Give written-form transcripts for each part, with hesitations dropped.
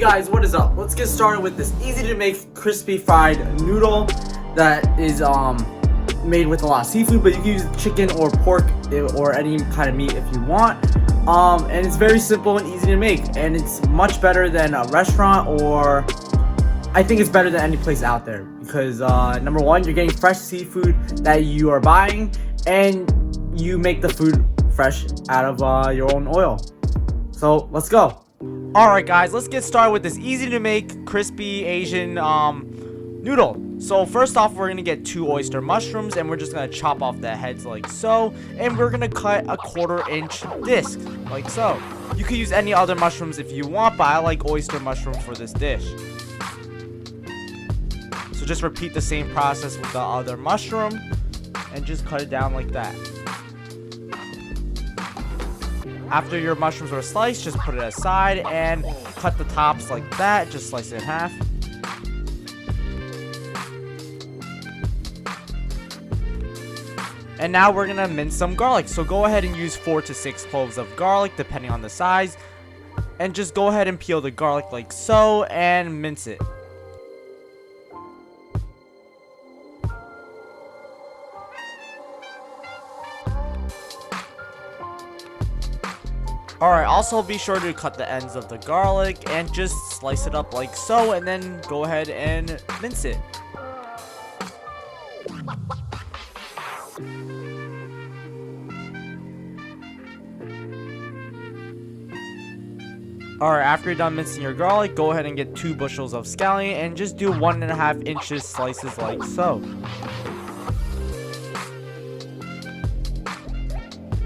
guys, what is up? Let's get started with this easy to make crispy fried noodle that is made with a lot of seafood, but you can use chicken or pork or any kind of meat if you want. And it's very simple and easy to make, and it's much better than a restaurant, or I think it's better than any place out there because number one, you're getting fresh seafood that you are buying, and you make the food fresh out of your own oil. So let's go. Alright guys, let's get started with this easy to make crispy Asian noodle. So first off, we're gonna get 2 oyster mushrooms, and we're just gonna chop off the heads like so, and we're gonna cut a 1/4 inch disc like so. You could use any other mushrooms if you want, but I like oyster mushroom for this dish. So just repeat the same process with the other mushroom and just cut it down like that. After your mushrooms are sliced, just put it aside and cut the tops like that. Just slice it in half. And now we're gonna mince some garlic. So go ahead and use 4 to 6 cloves of garlic depending on the size. And just go ahead and peel the garlic like so and mince it. Alright, also be sure to cut the ends of the garlic and just slice it up like so, and then go ahead and mince it. Alright, after you're done mincing your garlic, go ahead and get 2 bushels of scallion and just do 1.5 inches slices like so.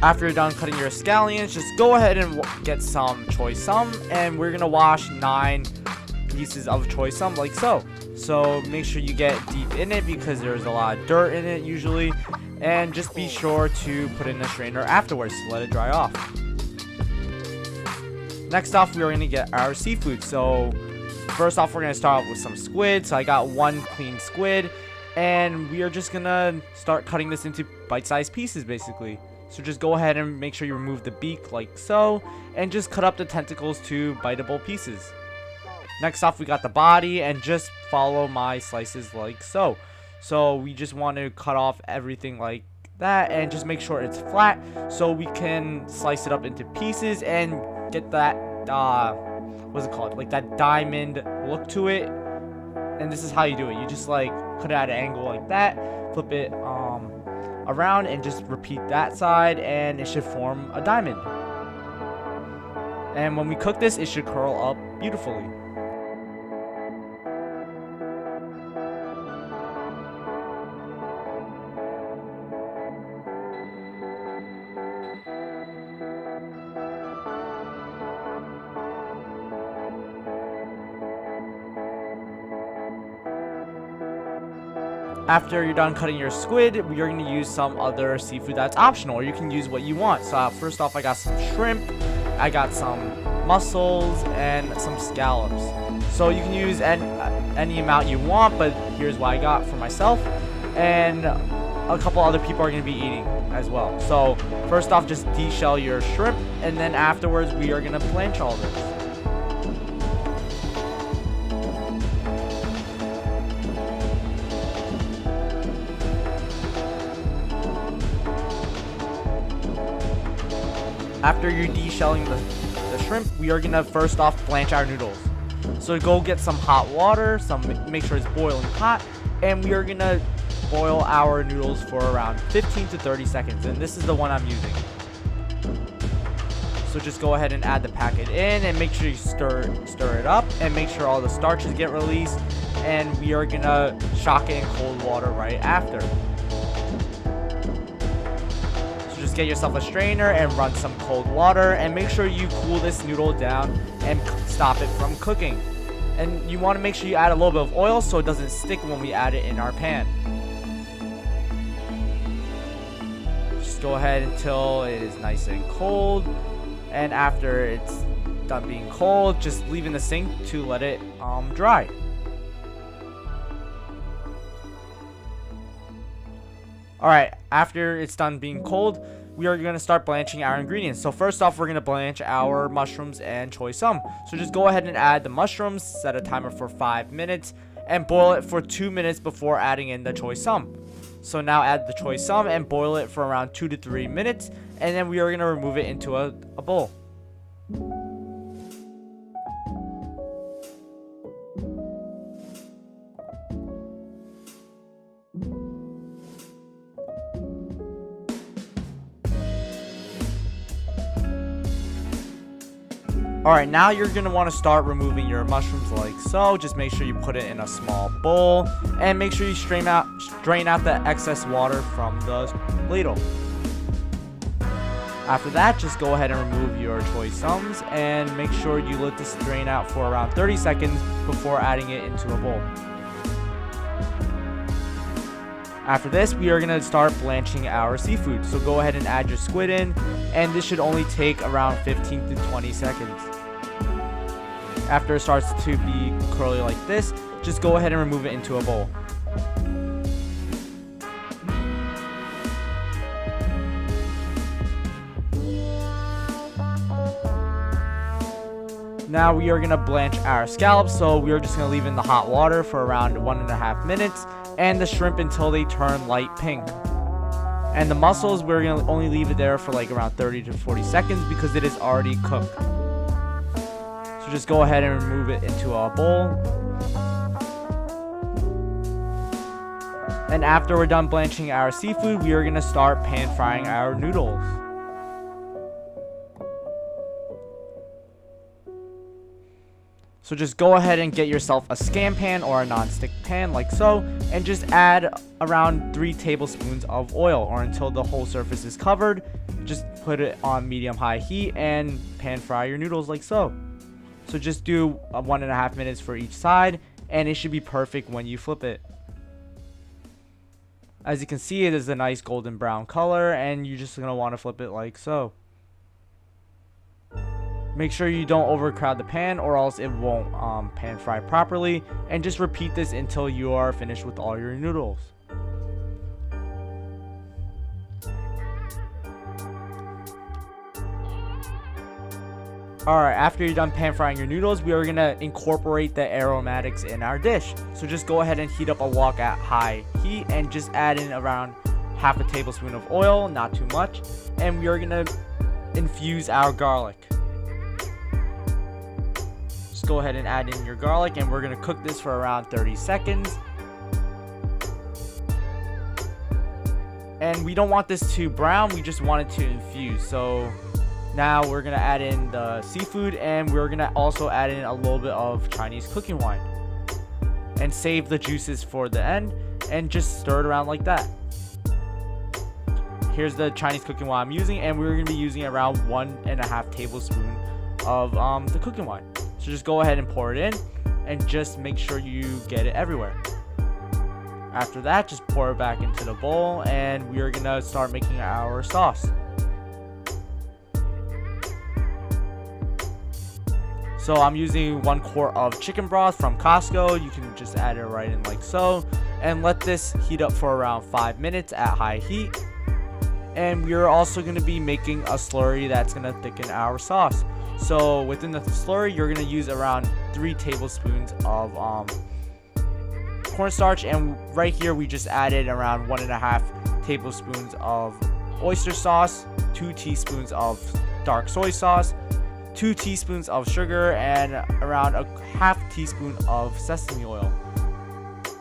After you're done cutting your scallions, just go ahead and get some choy sum, and we're gonna wash 9 pieces of choy sum like so. So make sure you get deep in it because there's a lot of dirt in it usually, and just be sure to put it in a strainer afterwards to let it dry off. Next off, we're gonna get our seafood. So first off, we're gonna start off with some squid. So I got 1 clean squid, and we are just gonna start cutting this into bite-sized pieces basically. So just go ahead and make sure you remove the beak like so, and just cut up the tentacles to biteable pieces. Next off, we got the body, and just follow my slices like so. So we just want to cut off everything like that, and just make sure it's flat so we can slice it up into pieces and get that what's it called, like that diamond look to it. And this is how you do it. You just like cut it at an angle like that, flip it around, and just repeat that side, and it should form a diamond. And when we cook this, it should curl up beautifully. After you're done cutting your squid, we are going to use some other seafood that's optional, or you can use what you want. So first off, I got some shrimp, I got some mussels, and some scallops. So you can use any amount you want, but here's what I got for myself, and a couple other people are going to be eating as well. So first off, just de-shell your shrimp, and then afterwards we are going to blanch all this. After you're de-shelling the shrimp, we are gonna first off blanch our noodles. So go get some hot water, make sure it's boiling hot, and we are gonna boil our noodles for around 15 to 30 seconds, and this is the one I'm using. So just go ahead and add the packet in, and make sure you stir it up, and make sure all the starches get released, and we are gonna shock it in cold water right after. Just get yourself a strainer and run some cold water, and make sure you cool this noodle down and stop it from cooking. And you want to make sure you add a little bit of oil so it doesn't stick when we add it in our pan. Just go ahead until it is nice and cold, and after it's done being cold, just leave in the sink to let it dry. Alright, after it's done being cold, we are going to start blanching our ingredients. So first off, we're going to blanch our mushrooms and choy sum. So just go ahead and add the mushrooms, set a timer for 5 minutes, and boil it for 2 minutes before adding in the choy sum. So now add the choy sum and boil it for around 2 to 3 minutes, and then we are going to remove it into a bowl. Alright, now you're going to want to start removing your mushrooms like so. Just make sure you put it in a small bowl, and make sure you drain out the excess water from the ladle. After that, just go ahead and remove your choy sums, and make sure you let this drain out for around 30 seconds before adding it into a bowl. After this, we are going to start blanching our seafood. So go ahead and add your squid in, and this should only take around 15 to 20 seconds. After it starts to be curly like this, just go ahead and remove it into a bowl. Now we are going to blanch our scallops, so we are just going to leave in the hot water for around 1.5 minutes, and the shrimp until they turn light pink. And the mussels, we're going to only leave it there for like around 30 to 40 seconds because it is already cooked. So just go ahead and remove it into a bowl. And after we're done blanching our seafood, we are going to start pan frying our noodles. So just go ahead and get yourself a Scam pan or a non-stick pan like so, and just add around 3 tablespoons of oil, or until the whole surface is covered. Just put it on medium-high heat and pan fry your noodles like so. So just do 1.5 minutes for each side, and it should be perfect when you flip it. As you can see, it is a nice golden brown color, and you're just going to want to flip it like so. Make sure you don't overcrowd the pan, or else it won't pan fry properly, and just repeat this until you are finished with all your noodles. Alright, after you're done pan frying your noodles, we are going to incorporate the aromatics in our dish. So just go ahead and heat up a wok at high heat, and just add in around half a tablespoon of oil, not too much, and we are going to infuse our garlic. Go ahead and add in your garlic, and we're going to cook this for around 30 seconds. And we don't want this to brown, we just want it to infuse. So now we're going to add in the seafood, and we're going to also add in a little bit of Chinese cooking wine, and save the juices for the end, and just stir it around like that. Here's the Chinese cooking wine I'm using, and we're going to be using around 1.5 tablespoons of the cooking wine. So just go ahead and pour it in, and just make sure you get it everywhere. After that, just pour it back into the bowl, and we are going to start making our sauce. So I'm using 1 quart of chicken broth from Costco. You can just add it right in like so, and let this heat up for around 5 minutes at high heat. And we are also going to be making a slurry that's going to thicken our sauce. So within the slurry, you're going to use around 3 tablespoons of cornstarch, and right here we just added around 1.5 tablespoons of oyster sauce, 2 teaspoons of dark soy sauce, 2 teaspoons of sugar, and around a half teaspoon of sesame oil.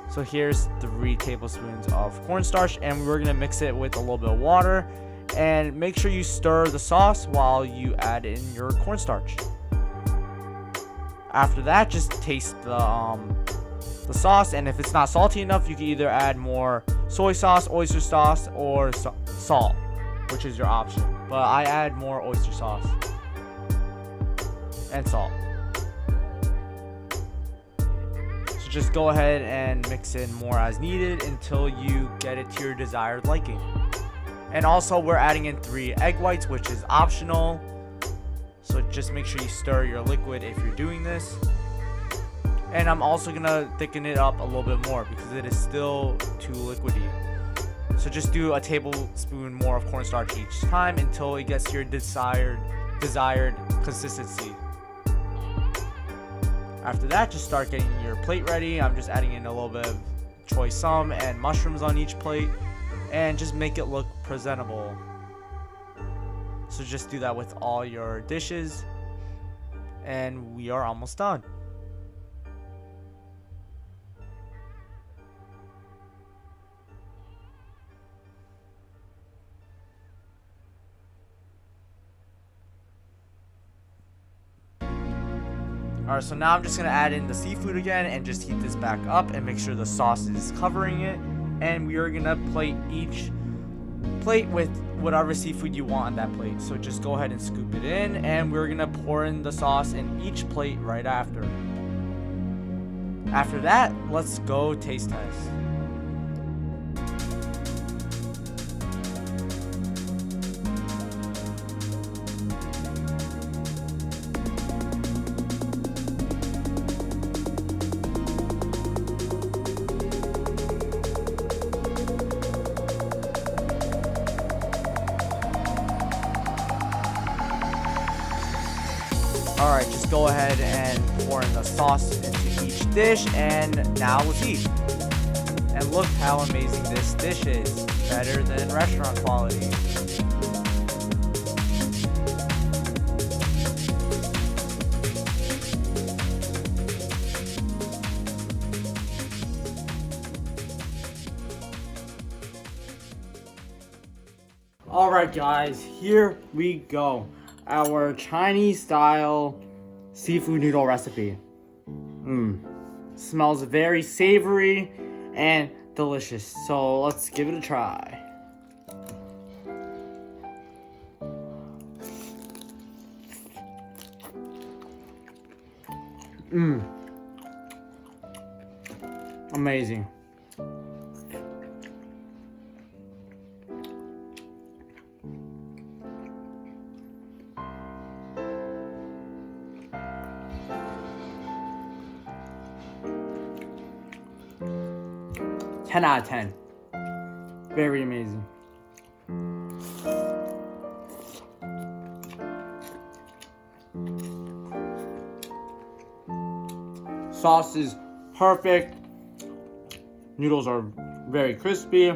So here's 3 tablespoons of cornstarch, and we're going to mix it with a little bit of water. And make sure you stir the sauce while you add in your cornstarch. After that, just taste the sauce, and if it's not salty enough, you can either add more soy sauce, oyster sauce, or salt, which is your option. But I add more oyster sauce and salt. So just go ahead and mix in more as needed until you get it to your desired liking. And also, we're adding in 3 egg whites, which is optional. So just make sure you stir your liquid if you're doing this. And I'm also going to thicken it up a little bit more because it is still too liquidy. So just do a tablespoon more of cornstarch each time until it gets your desired consistency. After that, just start getting your plate ready. I'm just adding in a little bit of choy sum and mushrooms on each plate, and just make it look presentable. So just do that with all your dishes, and we are almost done. Alright, so now I'm just going to add in the seafood again and just heat this back up and make sure the sauce is covering it. And we are going to plate each plate with whatever seafood you want on that plate. So just go ahead and scoop it in, and we're going to pour in the sauce in each plate right after. After that, let's go taste test. Alright, just go ahead and pour in the sauce into each dish, and now let's eat. And look how amazing this dish is. Better than restaurant quality. Alright guys, here we go. Our Chinese style seafood noodle recipe. Smells very savory and delicious. So let's give it a try. Amazing. Ten out of 10. Very amazing. Sauce is perfect. Noodles are very crispy.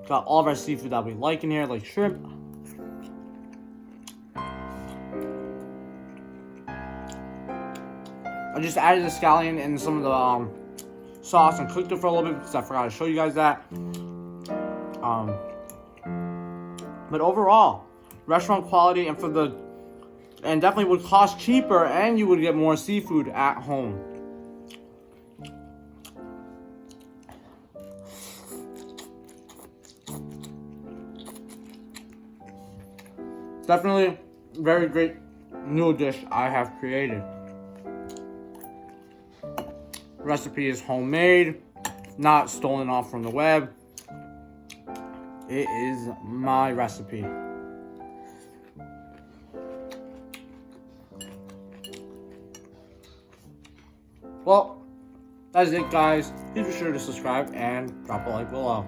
Got all of our seafood that we like in here, like shrimp. I just added the scallion and some of the sauce and cooked it for a little bit because I forgot to show you guys that. But overall, restaurant quality, and definitely would cost cheaper, and you would get more seafood at home. Definitely very great noodle dish I have created. Recipe is homemade, not stolen off from the web. It is my recipe. Well, that's it guys. Please be sure to subscribe and drop a like below.